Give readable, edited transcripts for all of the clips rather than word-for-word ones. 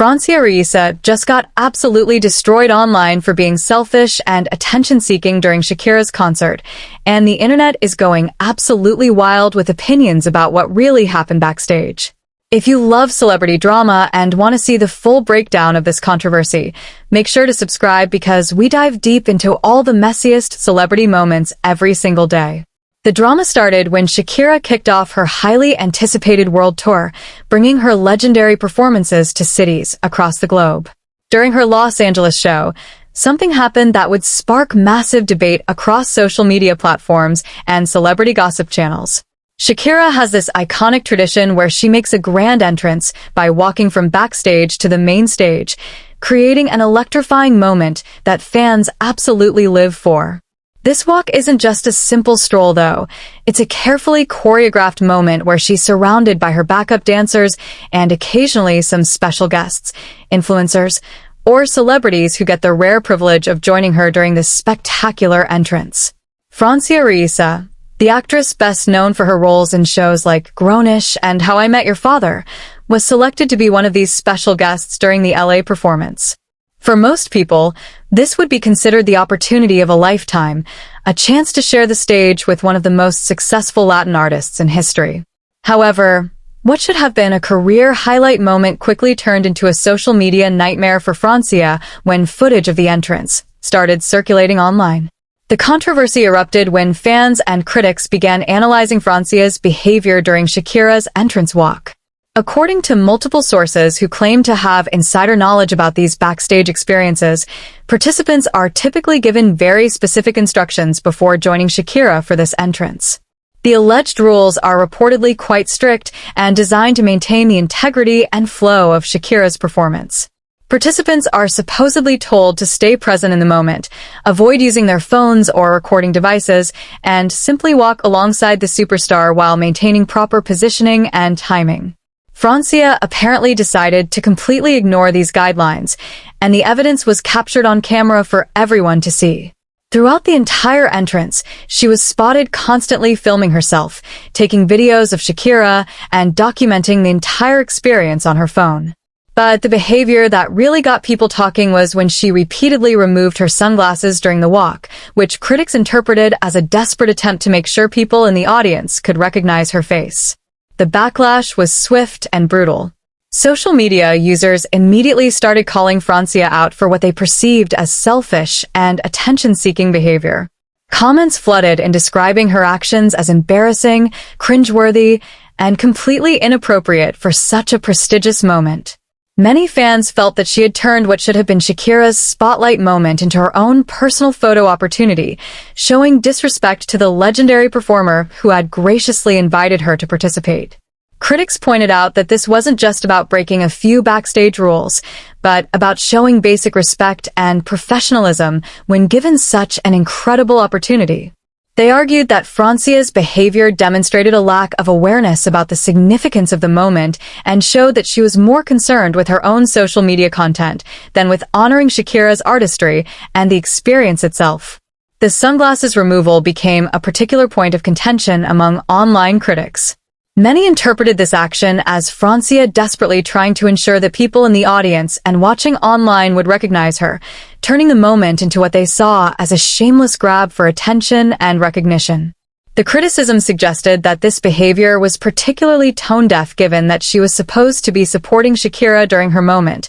Francia Raisa just got absolutely destroyed online for being selfish and attention-seeking during Shakira's concert, and the internet is going absolutely wild with opinions about what really happened backstage. If you love celebrity drama and want to see the full breakdown of this controversy, make sure to subscribe because we dive deep into all the messiest celebrity moments every single day. The drama started when Shakira kicked off her highly anticipated world tour, bringing her legendary performances to cities across the globe. During her Los Angeles show, something happened that would spark massive debate across social media platforms and celebrity gossip channels. Shakira has this iconic tradition where she makes a grand entrance by walking from backstage to the main stage, creating an electrifying moment that fans absolutely live for. This walk isn't just a simple stroll, though. It's a carefully choreographed moment where she's surrounded by her backup dancers and occasionally some special guests, influencers, or celebrities who get the rare privilege of joining her during this spectacular entrance. Francia Raisa, the actress best known for her roles in shows like Grownish and How I Met Your Father, was selected to be one of these special guests during the LA performance. For most people, this would be considered the opportunity of a lifetime, a chance to share the stage with one of the most successful Latin artists in history. However, what should have been a career highlight moment quickly turned into a social media nightmare for Francia when footage of the entrance started circulating online. The controversy erupted when fans and critics began analyzing Francia's behavior during Shakira's entrance walk. According to multiple sources who claim to have insider knowledge about these backstage experiences, participants are typically given very specific instructions before joining Shakira for this entrance. The alleged rules are reportedly quite strict and designed to maintain the integrity and flow of Shakira's performance. Participants are supposedly told to stay present in the moment, avoid using their phones or recording devices, and simply walk alongside the superstar while maintaining proper positioning and timing. Francia apparently decided to completely ignore these guidelines, and the evidence was captured on camera for everyone to see. Throughout the entire entrance, she was spotted constantly filming herself, taking videos of Shakira, and documenting the entire experience on her phone. But the behavior that really got people talking was when she repeatedly removed her sunglasses during the walk, which critics interpreted as a desperate attempt to make sure people in the audience could recognize her face. The backlash was swift and brutal. Social media users immediately started calling Francia out for what they perceived as selfish and attention-seeking behavior. Comments flooded in describing her actions as embarrassing, cringeworthy, and completely inappropriate for such a prestigious moment. Many fans felt that she had turned what should have been Shakira's spotlight moment into her own personal photo opportunity, showing disrespect to the legendary performer who had graciously invited her to participate. Critics pointed out that this wasn't just about breaking a few backstage rules, but about showing basic respect and professionalism when given such an incredible opportunity. They argued that Francia's behavior demonstrated a lack of awareness about the significance of the moment and showed that she was more concerned with her own social media content than with honoring Shakira's artistry and the experience itself. The sunglasses removal became a particular point of contention among online critics. Many interpreted this action as Francia desperately trying to ensure that people in the audience and watching online would recognize her, turning the moment into what they saw as a shameless grab for attention and recognition. The criticism suggested that this behavior was particularly tone-deaf given that she was supposed to be supporting Shakira during her moment,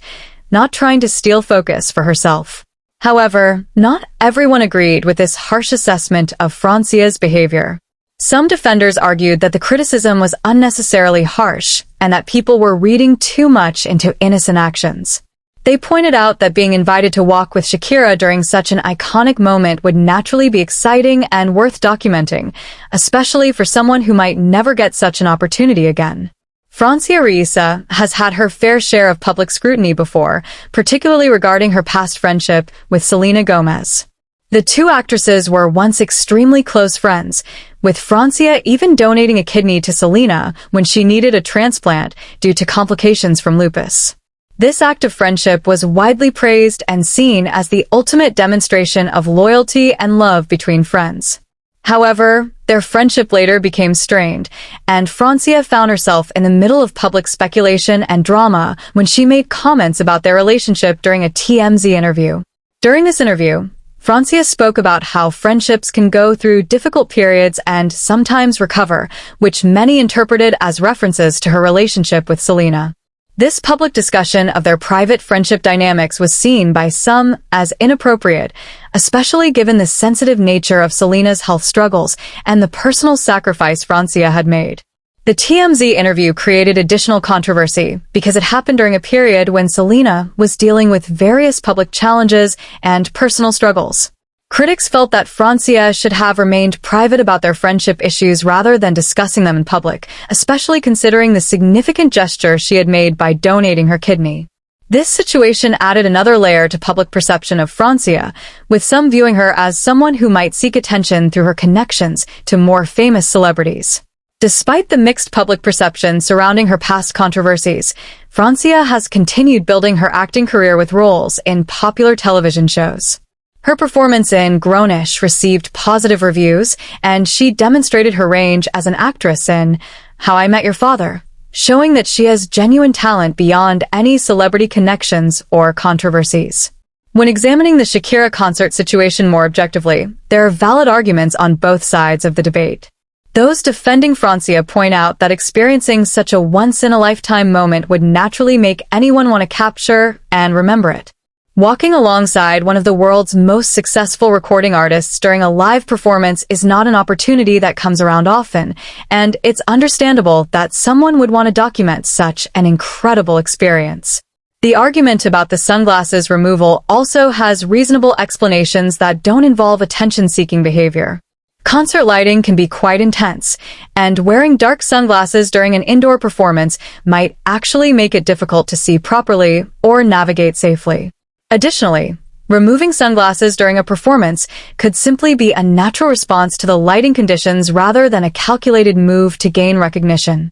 not trying to steal focus for herself. However, not everyone agreed with this harsh assessment of Francia's behavior. Some defenders argued that the criticism was unnecessarily harsh and that people were reading too much into innocent actions. They pointed out that being invited to walk with Shakira during such an iconic moment would naturally be exciting and worth documenting, especially for someone who might never get such an opportunity again. Francia Raisa has had her fair share of public scrutiny before, particularly regarding her past friendship with Selena Gomez. The two actresses were once extremely close friends, with Francia even donating a kidney to Selena when she needed a transplant due to complications from lupus. This act of friendship was widely praised and seen as the ultimate demonstration of loyalty and love between friends. However, Their friendship later became strained, and Francia found herself in the middle of public speculation and drama when she made comments about their relationship during a TMZ interview. During this interview, Francia spoke about how friendships can go through difficult periods and sometimes recover, which many interpreted as references to her relationship with Selena. This public discussion of their private friendship dynamics was seen by some as inappropriate, especially given the sensitive nature of Selena's health struggles and the personal sacrifice Francia had made. The TMZ interview created additional controversy because it happened during a period when Selena was dealing with various public challenges and personal struggles. Critics felt that Francia should have remained private about their friendship issues rather than discussing them in public, especially considering the significant gesture she had made by donating her kidney. This situation added another layer to public perception of Francia, with some viewing her as someone who might seek attention through her connections to more famous celebrities. Despite the mixed public perception surrounding her past controversies, Francia has continued building her acting career with roles in popular television shows. Her performance in Grownish received positive reviews, and she demonstrated her range as an actress in How I Met Your Father, showing that she has genuine talent beyond any celebrity connections or controversies. When examining the Shakira concert situation more objectively, there are valid arguments on both sides of the debate. Those defending Francia point out that experiencing such a once-in-a-lifetime moment would naturally make anyone want to capture and remember it. Walking alongside one of the world's most successful recording artists during a live performance is not an opportunity that comes around often, and it's understandable that someone would want to document such an incredible experience. The argument about the sunglasses removal also has reasonable explanations that don't involve attention-seeking behavior. Concert lighting can be quite intense, and wearing dark sunglasses during an indoor performance might actually make it difficult to see properly or navigate safely. Additionally, removing sunglasses during a performance could simply be a natural response to the lighting conditions rather than a calculated move to gain recognition.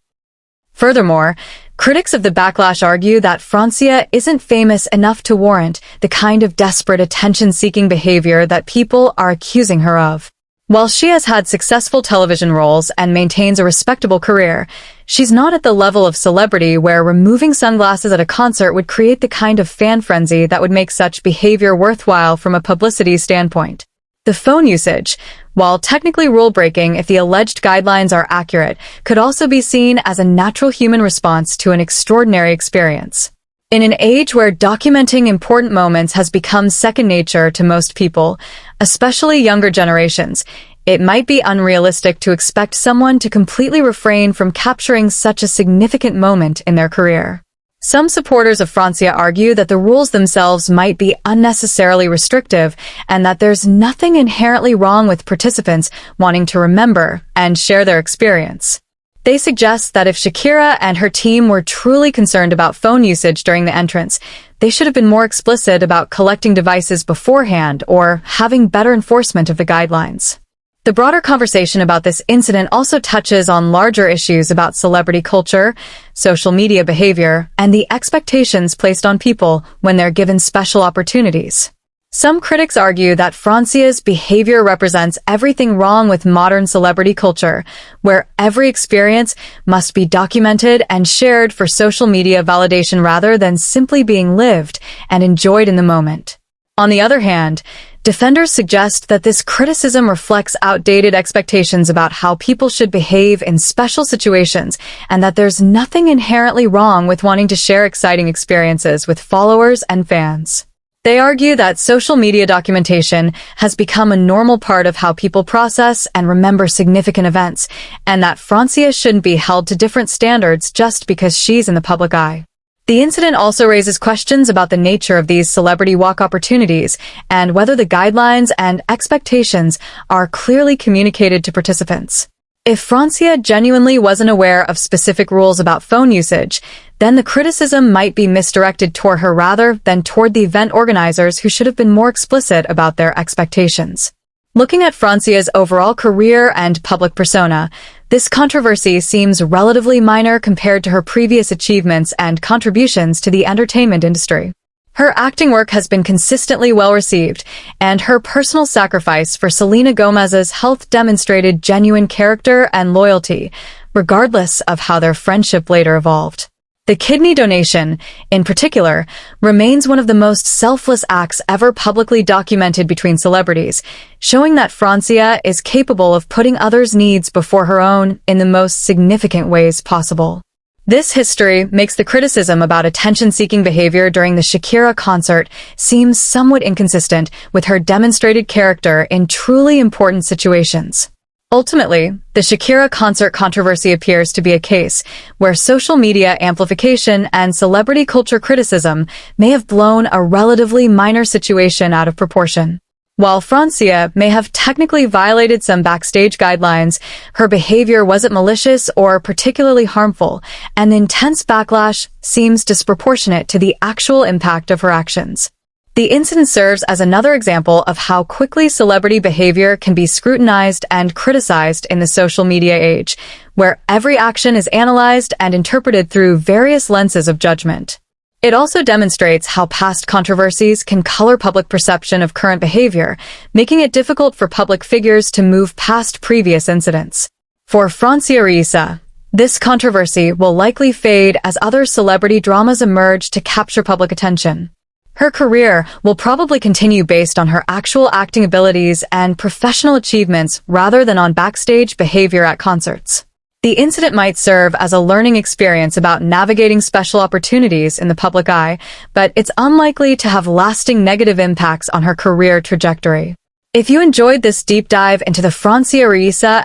Furthermore, critics of the Backlash argue that Francia isn't famous enough to warrant the kind of desperate attention-seeking behavior that people are accusing her of. While she has had successful television roles and maintains a respectable career, she's not at the level of celebrity where removing sunglasses at a concert would create the kind of fan frenzy that would make such behavior worthwhile from a publicity standpoint. The phone usage, while technically rule-breaking if the alleged guidelines are accurate, could also be seen as a natural human response to an extraordinary experience. In an age where documenting important moments has become second nature to most people, especially younger generations, it might be unrealistic to expect someone to completely refrain from capturing such a significant moment in their career. Some supporters of Francia argue that the rules themselves might be unnecessarily restrictive and that there's nothing inherently wrong with participants wanting to remember and share their experience. They suggest that if Shakira and her team were truly concerned about phone usage during the entrance, they should have been more explicit about collecting devices beforehand or having better enforcement of the guidelines. The broader conversation about this incident also touches on larger issues about celebrity culture, social media behavior, and the expectations placed on people when they're given special opportunities. Some critics argue that Francia's behavior represents everything wrong with modern celebrity culture, where every experience must be documented and shared for social media validation rather than simply being lived and enjoyed in the moment. On the other hand, defenders suggest that this criticism reflects outdated expectations about how people should behave in special situations and that there's nothing inherently wrong with wanting to share exciting experiences with followers and fans. They argue that social media documentation has become a normal part of how people process and remember significant events, and that Francia shouldn't be held to different standards just because she's in the public eye. The incident also raises questions about the nature of these celebrity walk opportunities and whether the guidelines and expectations are clearly communicated to participants. If Francia genuinely wasn't aware of specific rules about phone usage, then the criticism might be misdirected toward her rather than toward the event organizers who should have been more explicit about their expectations. Looking at Francia's overall career and public persona, this controversy seems relatively minor compared to her previous achievements and contributions to the entertainment industry. Her acting work has been consistently well received, and her personal sacrifice for Selena Gomez's health demonstrated genuine character and loyalty, regardless of how their friendship later evolved. The kidney donation, in particular, remains one of the most selfless acts ever publicly documented between celebrities, showing that Francia is capable of putting others' needs before her own in the most significant ways possible. This history makes the criticism about attention-seeking behavior during the Shakira concert seem somewhat inconsistent with her demonstrated character in truly important situations. Ultimately, the Shakira concert controversy appears to be a case where social media amplification and celebrity culture criticism may have blown a relatively minor situation out of proportion. While Francia may have technically violated some backstage guidelines, her behavior wasn't malicious or particularly harmful, and the intense backlash seems disproportionate to the actual impact of her actions. The incident serves as another example of how quickly celebrity behavior can be scrutinized and criticized in the social media age, where every action is analyzed and interpreted through various lenses of judgment. It also demonstrates how past controversies can color public perception of current behavior, making it difficult for public figures to move past previous incidents. For Francia, this controversy will likely fade as other celebrity dramas emerge to capture public attention. Her career will probably continue based on her actual acting abilities and professional achievements rather than on backstage behavior at concerts. The incident might serve as a learning experience about navigating special opportunities in the public eye, but it's unlikely to have lasting negative impacts on her career trajectory. If you enjoyed this deep dive into the Francia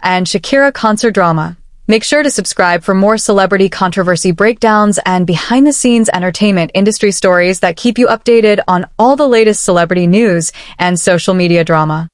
and Shakira concert drama, make sure to subscribe for more celebrity controversy breakdowns and behind-the-scenes entertainment industry stories that keep you updated on all the latest celebrity news and social media drama.